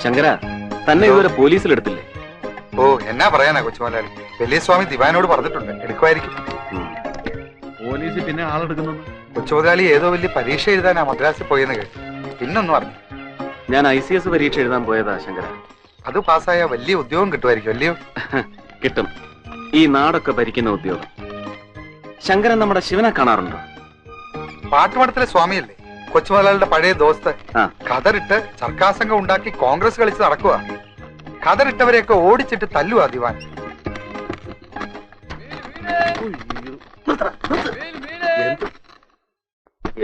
ശങ്കര, തന്നെ ഇതുവരെ പോലീസിലെടുത്തില്ലേ? ഓ, എന്നാ പറയാനാ കൊച്ചുമലയാളി. വലിയ സ്വാമി ദിവാനോട് പറഞ്ഞിട്ടുണ്ട്, എടുക്കുമായിരിക്കും. പോലീസ് പിന്നെ ആളെടുക്കുന്നു. കൊച്ചുമുതലാളി ഏതോ വലിയ പരീക്ഷ എഴുതാനാ മദ്രാസിൽ പോയെന്ന് കേട്ടു. പിന്നൊന്നും അറിഞ്ഞു. ഞാൻ ICS പരീക്ഷ എഴുതാൻ പോയതാ ശങ്കര. അത് പാസ്സായ വലിയ ഉദ്യോഗം കിട്ടുമായിരിക്കും അല്ലയോ? കിട്ടും. ഈ നാടൊക്കെ ഭരിക്കുന്ന ഉദ്യോഗം. ശങ്കരൻ നമ്മുടെ ശിവനെ കാണാറുണ്ടോ? പാട്ടുമഠത്തിലെ സ്വാമിയല്ലേ, കൊച്ചുമുതലാളിയുടെ പഴയ ദോസ്ത്. കതറിട്ട് സർക്കാസംഘം ഉണ്ടാക്കി കോൺഗ്രസ് കളിച്ച് നടക്കുക. കതറിട്ടവരെയൊക്കെ ഓടിച്ചിട്ട് തല്ലുവാ ദിവാൻ.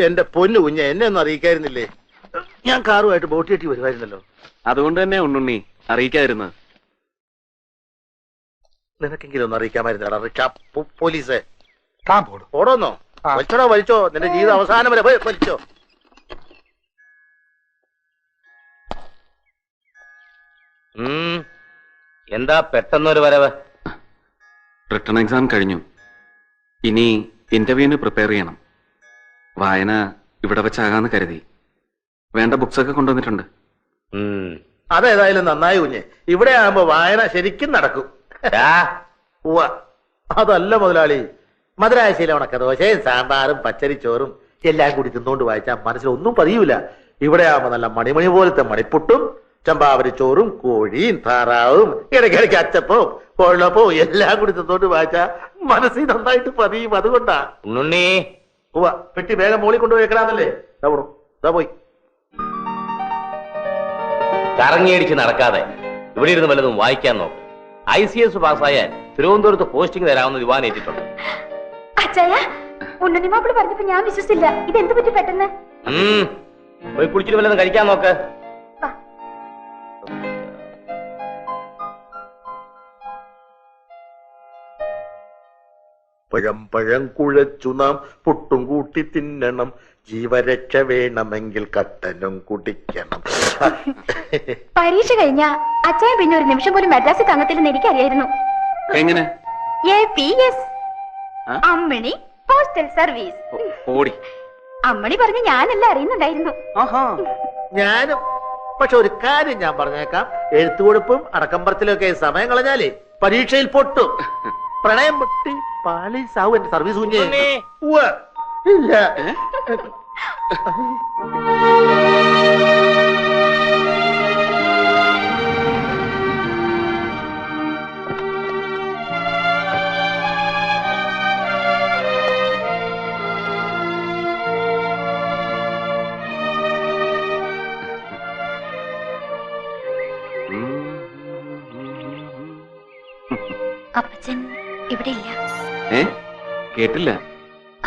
എന്റെ പൊന്നു കുഞ്ഞ, എന്നെ ഒന്നും അറിയിക്കായിരുന്നില്ലേ? ഞാൻ കാറുമായിട്ട് ബോട്ട് കെട്ടി വരുമായിരുന്നല്ലോ. അതുകൊണ്ട് തന്നെ ഉണ്ണുണ്ണി അറിയിക്കാതിരുന്നത്. നിനക്കെങ്കിലും ഒന്ന് അറിയിക്കാമായിരുന്നോ പോലീസെ? താൻ പോടും. ഓടോന്നോ? വലിച്ചോടോ, വലിച്ചോ. നിന്റെ ജീവിതം അവസാനം വരെ വലിച്ചോ. എന്താ പെട്ടെന്നൊരു വരവ്? റിട്ടേൺ എക്സാം കഴിഞ്ഞു. ഇനി ഇന്റർവ്യൂവിന് പ്രിപ്പയർ ചെയ്യണം. വായന ഇവിടെ വെച്ചാകാന്ന് കരുതി. വേണ്ട ബുക്സ് ഒക്കെ കൊണ്ടുവന്നിട്ടുണ്ട്. അതേതായാലും നന്നായി കുഞ്ഞെ. ഇവിടെ ആകുമ്പോ വായന ശരിക്കും നടക്കും. അതല്ല മുതലാളി, മധുരാശിയിലെ ഉണക്കദോശയും സാമ്പാറും പച്ചരിച്ചോറും എല്ലാം കൂടി തിന്നോണ്ട് വായിച്ചാൽ മനസ്സിലൊന്നും പതിയൂല. ഇവിടെ ആകുമ്പോ നല്ല മണിമണി പോലത്തെ മണിപ്പുട്ടും ചമ്പാവരി ചോറും കോഴിയും താറാവും ഇടയ്ക്കിടയ്ക്ക് അച്ചപ്പവും കൊള്ളപ്പവും എല്ലാം കൂടി തിന്നോണ്ട് വായിച്ചാ മനസ്സിൽ നന്നായിട്ട് പതിയും. അതുകൊണ്ടാ. ഉണ്ണുണ്ണി, പെട്ടി വേഗം മോളിൽ കൊണ്ടുപോയി വെക്കണമെന്നല്ലേ? പോയി കറങ്ങിയടിച്ച് നടക്കാതെ ഇവിടെ ഇരുന്ന് വല്ലതും വായിക്കാൻ നോക്കും. ICS പാസ്സായാൽ തിരുവനന്തപുരത്ത് പോസ്റ്റിംഗ് തരാമെന്ന് ദിവാൻ ഏറ്റിട്ടുണ്ട്. പറഞ്ഞപ്പോ ഞാൻ വിശ്വസിച്ചില്ല. ഇതെന്ത് പറ്റി പെട്ടെന്ന്? പോയി കുളിച്ചിട്ട് വല്ലതും കഴിക്കാൻ നോക്ക്. പഴം കുഴച്ചു നാം പുട്ടും കൂട്ടി തിന്നണം. ജീവരക്ഷ വേണമെങ്കിൽ കട്ടനും കുടിക്കണം. പരീക്ഷ കഴിഞ്ഞ അച്ഛൻ പിന്നെ ഒരു നിമിഷം പോലും മദ്രാസിൽ തങ്ങത്തില്ലെന്ന് എനിക്കറിയായിരുന്നു. എങ്ങനെ? APS, അമ്മണി പോസ്റ്റൽ സർവീസ്. അമ്മണി പറഞ്ഞ് ഞാനെല്ലാം അറിയുന്നുണ്ടായിരുന്നു. ഞാനും. പക്ഷെ ഒരു കാര്യം ഞാൻ പറഞ്ഞേക്കാം, എഴുത്തുകൊടുപ്പും അടക്കമ്പറത്തിലൊക്കെ സമയം കളഞ്ഞാലേ പരീക്ഷയിൽ പൊട്ടും. പ്രണയം പൊട്ടി പാലീസാവും എന്റെ സർവീസ് കുഞ്ഞേ. ഇല്ല. അപ്പച്ചൻ ഇവിടെ ഇല്ല. കേട്ടില്ല.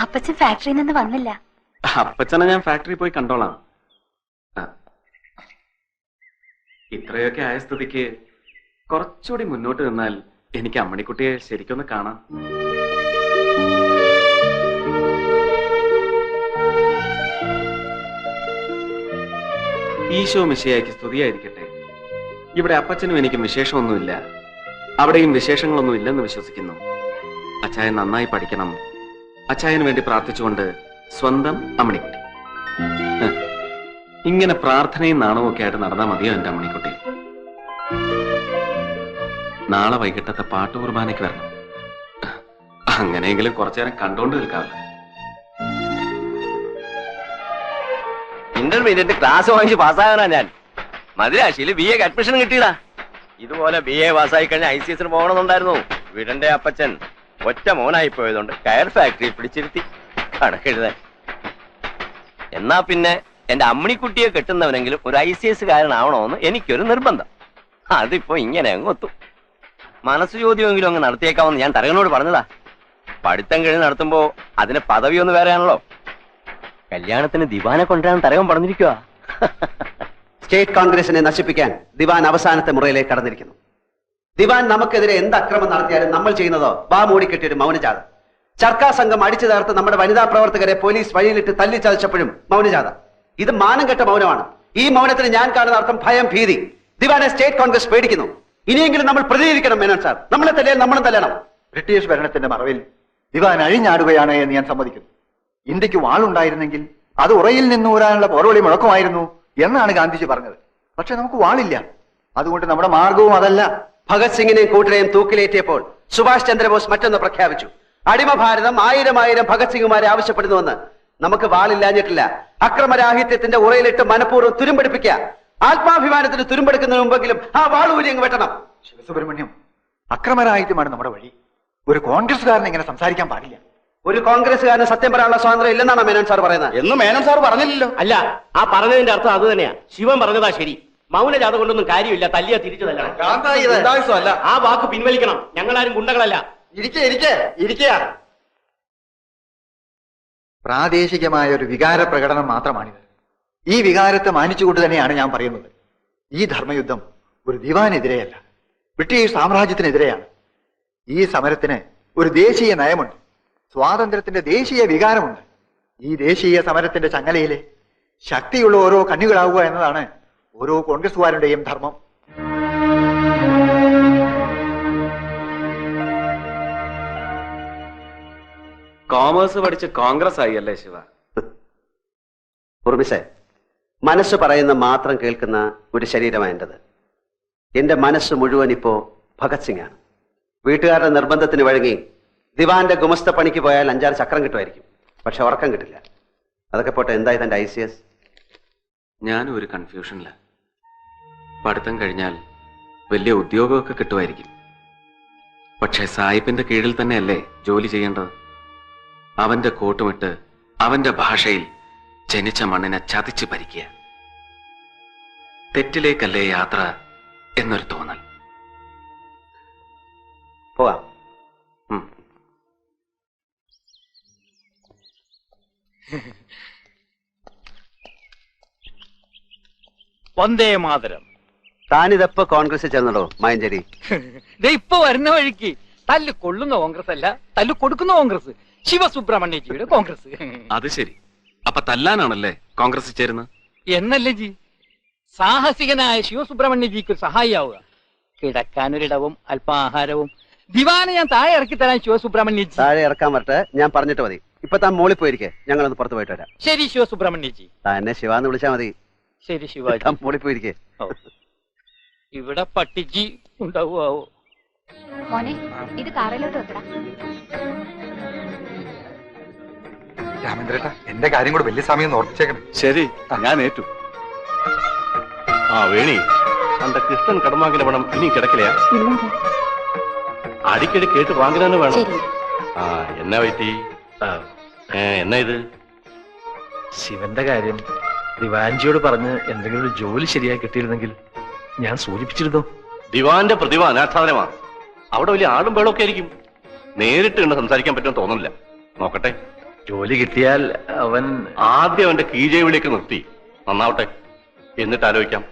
അപ്പച്ചൻ ഫാക്ടറിയിൽ നിന്ന് വന്നില്ല. അപ്പച്ചനെ ഞാൻ ഫാക്ടറി പോയി കണ്ടോളാം. ഇത്രയൊക്കെ ആയ സ്ഥിതിക്ക് കുറച്ചുകൂടി മുന്നോട്ട് നിന്നാൽ എനിക്ക് അമ്മണിക്കുട്ടിയെ ശരിക്കൊന്ന് കാണാം. ഈശോ മിശിഹായ്ക്ക് സ്തുതിയായിരിക്കട്ടെ. ഇവിടെ അപ്പച്ചനും എനിക്കും വിശേഷമൊന്നുമില്ല. അവിടെയും വിശേഷങ്ങളൊന്നും ഇല്ലെന്ന് വിശ്വസിക്കുന്നു. അച്ചായൻ നന്നായി പഠിക്കണം. അച്ചായന് വേണ്ടി പ്രാർത്ഥിച്ചുകൊണ്ട് സ്വന്തം അമ്മണിക്കുട്ടി. ഇങ്ങനെ പ്രാർത്ഥനയും നാണവും ഒക്കെ ആയിട്ട് നടന്നാൽ മതിയോ എന്റെ അമ്മണിക്കുട്ടി? നാളെ വൈകിട്ടത്തെ പാട്ട് കുർബാനയ്ക്ക് വരണം. അങ്ങനെയെങ്കിലും കുറച്ചു നേരം കണ്ടോണ്ട് നിൽക്കാമല്ലോ. ഇന്റർമീഡിയറ്റ് ക്ലാസ് വാങ്ങിച്ച് പാസ്സാകാനാ ഞാൻ. മദ്രാശിയിൽ BA അഡ്മിഷൻ കിട്ടിയതാ. ഇതുപോലെ BA പാസ്സായി കഴിഞ്ഞാൽ ICS പോകണമെന്നുണ്ടായിരുന്നു. വീടന്റെ അപ്പച്ചൻ ഒറ്റ മോനായി പോയതുകൊണ്ട് കയർ ഫാക്ടറി പിടിച്ചിരുത്തി കണക്കെഴുതാൻ. എന്നാ പിന്നെ എന്റെ അമ്മണിക്കുട്ടിയെ കെട്ടുന്നവനെങ്കിലും ഒരു ICS കാരനാവണമെന്ന് എനിക്കൊരു നിർബന്ധം. അതിപ്പോ ഇങ്ങനെ അങ്ങൊത്തു. മനസ്സ് ചോദ്യമെങ്കിലും അങ്ങ് നടത്തിയേക്കാമെന്ന് ഞാൻ തരകനോട് പറഞ്ഞതാ. പഠിത്തം കഴിഞ്ഞ് നടത്തുമ്പോ അതിന് പദവിയൊന്ന് വേറെയാണല്ലോ. കല്യാണത്തിന് ദിവാനെ കൊണ്ടുവരാൻ തരകൻ പറഞ്ഞിരിക്കുക. സ്റ്റേറ്റ് കോൺഗ്രസിനെ നശിപ്പിക്കാൻ ദിവാൻ അവസാനത്തെ മുറയിലേക്ക് കടന്നിരിക്കുന്നു. ദിവാൻ നമുക്കെതിരെ എന്ത് അക്രമം നടത്തിയാലും നമ്മൾ ചെയ്യുന്നതോ വാ മൂടിക്കെട്ടിയൊരു മൗനജാഥ. സർക്കാർ സംഘം അടിച്ചു തകർത്ത് നമ്മുടെ വനിതാ പ്രവർത്തകരെ പോലീസ് വഴിയിലിട്ട് തല്ലിച്ചതച്ചപ്പോഴും മൗനജാഥ. ഇത് മാനം കെട്ട മൗനമാണ്. ഈ മൗനത്തിന് ഞാൻ കാണുന്ന അർത്ഥം ഭയം, ഭീതി. ദിവാനെ സ്റ്റേറ്റ് കോൺഗ്രസ് പേടിക്കുന്നു. ഇനിയെങ്കിലും നമ്മൾ പ്രതികരിക്കണം മേനോൻ സാർ. നമ്മളെ തല്ലിയാൽ നമ്മളും തല്ലണം. ബ്രിട്ടീഷ് ഭരണത്തിന്റെ മറവിൽ ദിവാൻ അഴിഞ്ഞാടുകയാണ് എന്ന് ഞാൻ സമ്മതിക്കുന്നു. ഇന്ത്യക്ക് വാളുണ്ടായിരുന്നെങ്കിൽ അത് ഉറയിൽ നിന്ന് ഊരാനുള്ള പോർവിളി മുഴക്കമായിരുന്നു എന്നാണ് ഗാന്ധിജി പറഞ്ഞത്. പക്ഷെ നമുക്ക് വാളില്ല. അതുകൊണ്ട് നമ്മുടെ മാർഗവും അതല്ല. ഭഗത് സിംഗിനെയും കൂട്ടരെയും തൂക്കിലേറ്റിയപ്പോൾ സുഭാഷ് ചന്ദ്രബോസ് മറ്റൊന്ന് പ്രഖ്യാപിച്ചു. അടിമ ഭാരതം 1000 ഭഗത് സിംഗുമാരെ ആവശ്യപ്പെടുന്നുവെന്ന്. നമുക്ക് വാളില്ലാഞ്ഞിട്ടില്ല. അക്രമരാഹിത്യത്തിന്റെ ഉറയിലിട്ട് മനഃപൂർവ്വം തുരുമ്പെടുപ്പിക്കുക. ആത്മാഭിമാനത്തിന് തുരുമ്പെടുക്കുന്നതിന് മുമ്പെങ്കിലും ആ വാളൂരി അങ്ങ് വെട്ടണം. ശിവസുബ്രഹ്മണ്യം, അക്രമരാഹിത്യമാണ് നമ്മുടെ വഴി. ഒരു കോൺഗ്രസ്സുകാരൻ ഇങ്ങനെ സംസാരിക്കാൻ പാടില്ല. ഒരു കോൺഗ്രസ്സുകാരന് സത്യം പറയാനുള്ള സ്വാതന്ത്ര്യം ഇല്ലെന്നാണ് മേനോൻ സാർ പറയുന്നത്. എന്ന് മേനോൻ സാർ പറഞ്ഞില്ലല്ലോ. അല്ല, ആ പറഞ്ഞതിന്റെ അർത്ഥം അത് തന്നെയാ. ശിവൻ പറഞ്ഞതാ ശരി. മൗനജാത കൊണ്ടൊന്നും കാര്യമില്ല, തല്ലിയ തിരിച്ചു തല്ലണം. ആ വാക്ക് പിൻവലിക്കണം. ഞങ്ങളാരും ഗുണ്ടകളല്ല. ഇരിക്കുക. പ്രാദേശികമായ ഒരു വികാര പ്രകടനം മാത്രമാണിത്. ഈ വികാരത്തെ മാനിച്ചുകൊണ്ട് തന്നെയാണ് ഞാൻ പറയുന്നത്. ഈ ധർമ്മയുദ്ധം ഒരു ദിവാനെതിരെയല്ല, ബ്രിട്ടീഷ് സാമ്രാജ്യത്തിനെതിരെയാണ്. ഈ സമരത്തിന് ഒരു ദേശീയ നയമുണ്ട്, സ്വാതന്ത്ര്യത്തിന്റെ ദേശീയ വികാരമുണ്ട്. ഈ ദേശീയ സമരത്തിന്റെ ചങ്ങലയിലെ ശക്തിയുള്ള ഓരോ കണ്ണികളാവുക എന്നതാണ് ഓരോ കോൺഗ്രസുകാരുടെയും ധർമ്മം. കോമേഴ്സ് പഠിച്ച് കോൺഗ്രസ് ആയി അല്ലേ ശിവ? ഉർമിസേ, മനസ്സ് പറയുന്ന മാത്രം കേൾക്കുന്ന ഒരു ശരീരമാണ് എന്റേത്. എന്റെ മനസ്സ് മുഴുവൻ ഇപ്പോ ഭഗത് സിംഗാണ്. വീട്ടുകാരുടെ നിർബന്ധത്തിന് വഴങ്ങി ദിവാന്റെ ഗുമസ്ത പണിക്ക് പോയാൽ 5-6 ചക്രം കിട്ടുമായിരിക്കും, പക്ഷെ ഉറക്കം കിട്ടില്ല. അതൊക്കെ പോട്ടെ, എന്തായി തന്റെ ICS? ഞാനും ഒരു കൺഫ്യൂഷനില്ല. പഠിത്തം കഴിഞ്ഞാൽ വലിയ ഉദ്യോഗമൊക്കെ കിട്ടുമായിരിക്കും, പക്ഷെ സായിപ്പിന്റെ കീഴിൽ തന്നെയല്ലേ ജോലി ചെയ്യേണ്ടത്? അവന്റെ കോട്ടുമിട്ട് അവന്റെ ഭാഷയിൽ ജനിച്ച മണ്ണിനെ ചതിച്ച് ഭരിക്കുക. തെറ്റിലേക്കല്ലേ യാത്ര എന്നൊരു തോന്നൽ. പോവാം. വന്ദേ മാതരം. താനിതപ്പോ കോൺഗ്രസിൽ ചേർന്നടോ മായഞ്ചേരി? ഇപ്പൊ വരുന്ന വഴിക്ക് തല്ല് കൊള്ളുന്ന കോൺഗ്രസ് അല്ല, തല്ല് കൊടുക്കുന്ന കോൺഗ്രസ്, ശിവസുബ്രഹ്മണ്യജിയുടെ കോൺഗ്രസ്. അത് ശരി. അപ്പൊ തല്ലാനാണല്ലേ കോൺഗ്രസ് ചേരുന്നത്? എന്നല്ലേ ജി, സാഹസികനായ ശിവസുബ്രഹ്മണ്യജിക്ക് സഹായിയാവുക. കിടക്കാനൊരിടവും അല്പാഹാരവും ദിവാനെ ഞാൻ താഴെ ഇറക്കി തരാൻ ശിവസുബ്രഹ്മണ്യജി. താഴെ ഇറക്കാൻ പറ്റേ, ഞാൻ പറഞ്ഞിട്ട് മതി. ഇപ്പൊ താൻ മോളിൽ പോയിരിക്കേ, ഞങ്ങളൊന്ന് പുറത്ത് പോയിട്ട് വരാം. ശരി ശിവസുബ്രഹ്മണ്യജി. താൻ എന്നെ ശിവാന്ന് വിളിച്ചാ മതി. ശരി ശിവാജി. താൻ മോളിൽ പോയിരിക്കേ. ഇവിടെ പട്ടിജി ഉണ്ടാവുമോ? മോനെ, ഇത് കാറിലോട്ട് വെക്കടാ. രാമേന്ദ്രേട്ടാ, എന്റെ കാര്യം കൂടെ വലിയ സമയം ഓർപ്പിച്ചേക്കണം. ശരി, ഞാൻ ഏറ്റു. വേണി, அந்த கிருஷ்ணன் கடமாங்கின பணம் இனி கிடைக்கலையா? அடிக்கடி கேட்டு வாங்கினானு வேணும். என்ன வைத்தி, என்ன ഇത്? ശിവന്റെ കാര്യം ദിവാൻജിയോട് പറഞ്ഞ് എന്തെങ്കിലും ഒരു ജോലി ശരിയായി കിട്ടിയിരുന്നെങ്കിൽ ഞാൻ സൂചിപ്പിച്ചിരുന്നു. ദിവാന്റെ പ്രതിഭ അനാച്ഛാദനമാണ്. അവിടെ വലിയ ആളും ബേളൊക്കെ ആയിരിക്കും. നേരിട്ട് കണ്ട് സംസാരിക്കാൻ പറ്റുമെന്ന് തോന്നുന്നില്ല. നോക്കട്ടെ. ജോലി കിട്ടിയാൽ അവൻ ആദ്യം അവന്റെ കീജെ വിളിയൊക്കെ നിർത്തി നന്നാവട്ടെ, എന്നിട്ട് ആലോചിക്കാം.